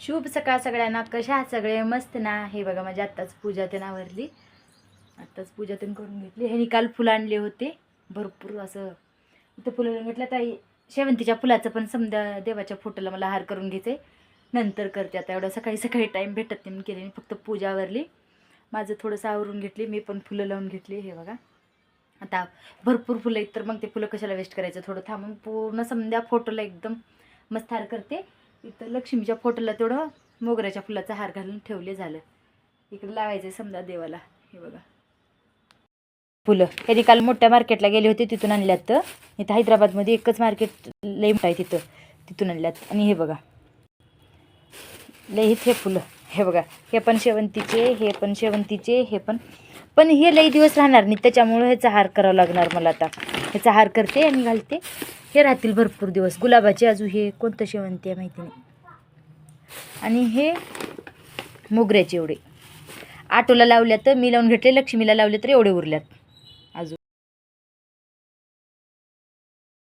शुभ सकाळ सगळ्यांना. कशा आहात सगळे? मस्त ना. हे बघा माझी आत्ताच पूजा ते आवरली, आत्ताच पूजा ते करून घेतली. हे काल फुलं आणले होते भरपूर. असं इथं फुलं घेतलं. ताई शेवंतीच्या फुलाचं पण समजा देवाच्या फोटोला मला हार करून घ्यायचे, नंतर करते. आता एवढं सकाळी सकाळी टाईम भेटत नाही केली नाही, फक्त पूजा आवरली. माझं थोडंसं आवरून घेतली, मी पण फुलं लावून घेतली. हे बघा आता भरपूर फुलं आहेत, तर मग ते फुलं कशाला वेस्ट करायचं. थोडं थांबून पूर्ण समजा फोटोला एकदम मस्त हार करते. इथं लक्ष्मीच्या फोटोला तेवढं मोगऱ्याच्या फुलाचा हार घालून ठेवले. झालं. इकडे लावायचं समजा देवाला. हे बघा फुलं हे काल मोठ्या मार्केटला गेले होते, तिथून आणल्यात. तर इथं हैदराबादमध्ये एकच मार्केट लई मोठं आहे, तिथून आणल्यात. आणि हे बघा लई हे फुलं. हे बघा हे पण शेवंतीचे, हे पण शेवंतीचे, हे पण हे लई दिवस राहणार नाही, त्याच्यामुळे ह्याचा हार करावा लागणार मला. आता ह्याचा हार करते आणि घालते. हे राहतील भरपूर दिवस. गुलाबाचे अजून हे कोणतं शेवंती आहे माहिती नाही. आणि हे मोगऱ्याचे एवढे आटोला लावल्यात, मी लावून घेतले. लक्ष्मीला लावले तर एवढे उरल्यात.